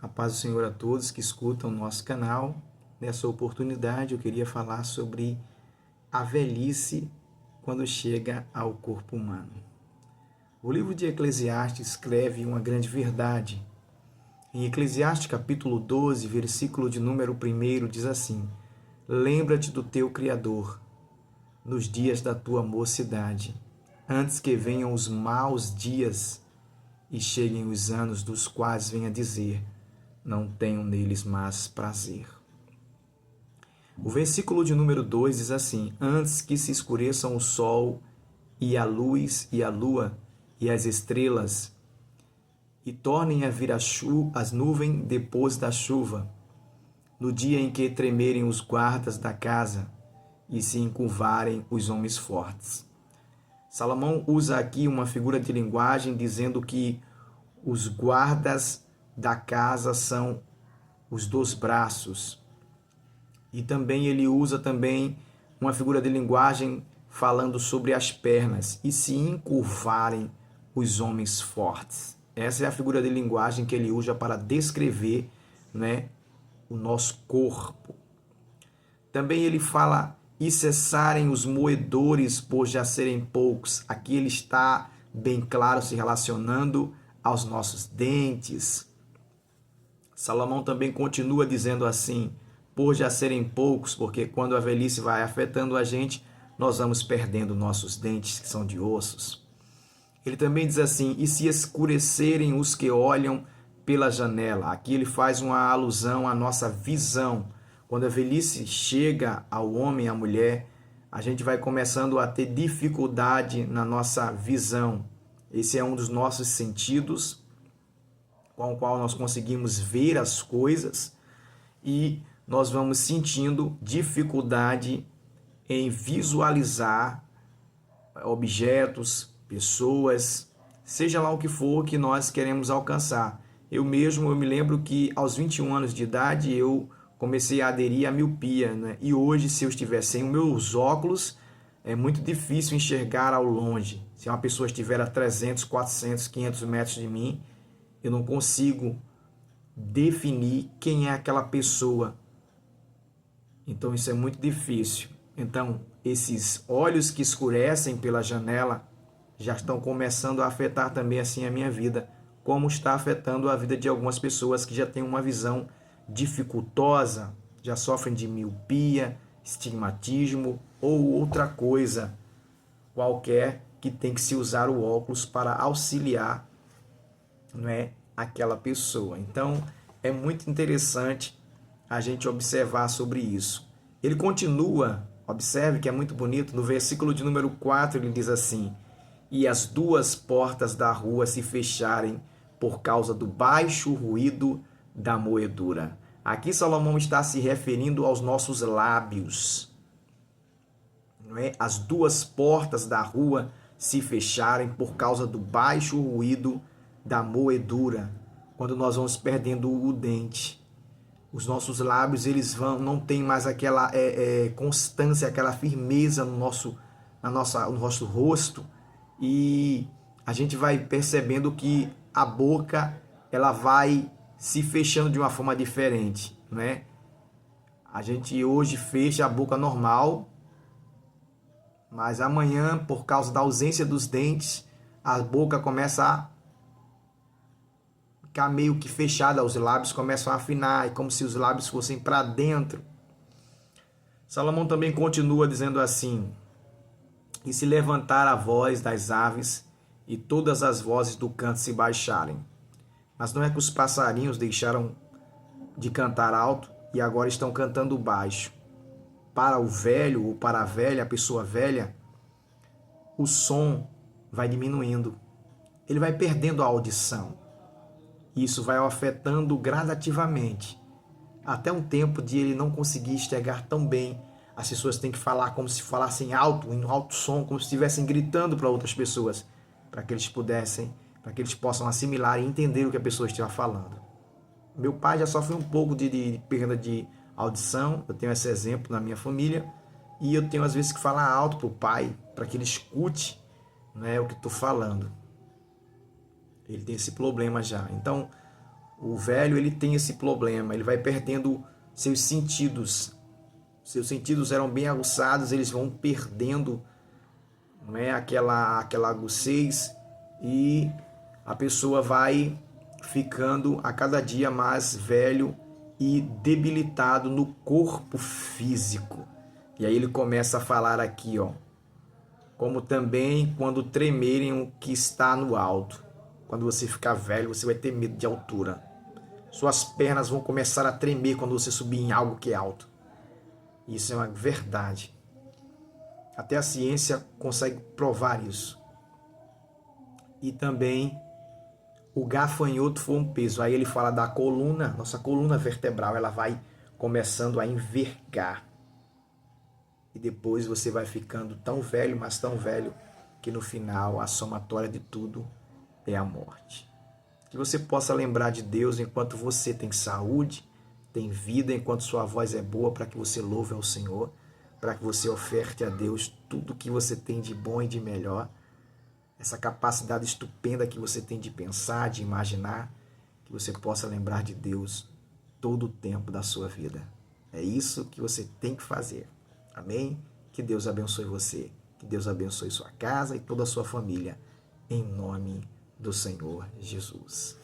A paz do Senhor a todos que escutam o nosso canal. Nessa oportunidade eu queria falar sobre a velhice quando chega ao corpo humano. O livro de Eclesiastes escreve uma grande verdade. Em Eclesiastes capítulo 12, versículo de número 1, diz assim: Lembra-te do teu Criador nos dias da tua mocidade, antes que venham os maus dias e cheguem os anos dos quais venha dizer: não tenho neles mais prazer. O versículo de número 2 diz assim: Antes que se escureçam o sol e a luz e a lua e as estrelas, e tornem a vir as nuvens depois da chuva, no dia em que tremerem os guardas da casa e se encurvarem os homens fortes. Salomão usa aqui uma figura de linguagem dizendo que os guardas da casa são os dois braços. E também ele usa também uma figura de linguagem falando sobre as pernas e se encurvarem os homens fortes. Essa é a figura de linguagem que ele usa para descrever, o nosso corpo. Também ele fala e cessarem os moedores por já serem poucos. Aqui ele está bem claro se relacionando aos nossos dentes. Salomão também continua dizendo assim: por já serem poucos, porque quando a velhice vai afetando a gente, nós vamos perdendo nossos dentes, que são de ossos. Ele também diz assim: e se escurecerem os que olham pela janela. Aqui ele faz uma alusão à nossa visão. Quando a velhice chega ao homem e à mulher, a gente vai começando a ter dificuldade na nossa visão. Esse é um dos nossos sentidos, com o qual nós conseguimos ver as coisas, e nós vamos sentindo dificuldade em visualizar objetos, pessoas, seja lá o que for que nós queremos alcançar. Eu me lembro que aos 21 anos de idade eu comecei a aderir à miopia, E hoje, se eu estiver sem os meus óculos, é muito difícil enxergar ao longe. Se uma pessoa estiver a 300, 400, 500 metros de mim, eu não consigo definir quem é aquela pessoa. Então isso é muito difícil. Então esses olhos que escurecem pela janela já estão começando a afetar também assim a minha vida, como está afetando a vida de algumas pessoas que já têm uma visão dificultosa, já sofrem de miopia, estigmatismo ou outra coisa qualquer que tem que se usar o óculos para auxiliar, aquela pessoa. Então é muito interessante a gente observar sobre isso. Ele continua, observe que é muito bonito, no versículo de número 4 ele diz assim: e as duas portas da rua se fecharem por causa do baixo ruído da moedura. Aqui Salomão está se referindo aos nossos lábios. As duas portas da rua se fecharem por causa do baixo ruído da moedura. Quando nós vamos perdendo o dente, os nossos lábios não tem mais aquela constância, aquela firmeza no nosso rosto, e a gente vai percebendo que a boca ela vai se fechando de uma forma diferente, A gente hoje fecha a boca normal, mas amanhã, por causa da ausência dos dentes, a boca começa a ficar meio que fechada, os lábios começam a afinar, é como se os lábios fossem para dentro. Salomão também continua dizendo assim: e se levantar a voz das aves e todas as vozes do canto se baixarem. Mas não é que os passarinhos deixaram de cantar alto e agora estão cantando baixo. Para o velho ou para a velha, a pessoa velha, o som vai diminuindo. Ele vai perdendo a audição. Isso vai o afetando gradativamente, até um tempo de ele não conseguir enxergar tão bem. As pessoas têm que falar como se falassem alto, em alto som, como se estivessem gritando para outras pessoas, para que eles possam assimilar e entender o que a pessoa estava falando. Meu pai já sofre um pouco de perda de audição, eu tenho esse exemplo na minha família, e eu tenho às vezes que falar alto para o pai, para que ele escute o que estou falando. Ele tem esse problema já. Então, O velho, ele tem esse problema, ele vai perdendo seus sentidos. Seus sentidos eram bem aguçados, eles vão perdendo, não é, aquela aguçez, e a pessoa vai ficando a cada dia mais velho e debilitado no corpo físico. E aí ele começa a falar aqui, ó, como também quando tremerem o que está no alto. Quando você ficar velho, você vai ter medo de altura. Suas pernas vão começar a tremer quando você subir em algo que é alto. Isso é uma verdade. Até a ciência consegue provar isso. E também o gafanhoto foi um peso. Aí ele fala da coluna, nossa coluna vertebral, ela vai começando a envergar. E depois você vai ficando tão velho, mas tão velho, que no final a somatória de tudo é a morte. Que você possa lembrar de Deus enquanto você tem saúde, tem vida, enquanto sua voz é boa, para que você louve ao Senhor, para que você oferte a Deus tudo o que você tem de bom e de melhor, essa capacidade estupenda que você tem de pensar, de imaginar, que você possa lembrar de Deus todo o tempo da sua vida. É isso que você tem que fazer. Amém? Que Deus abençoe você, que Deus abençoe sua casa e toda a sua família, em nome do Senhor Jesus.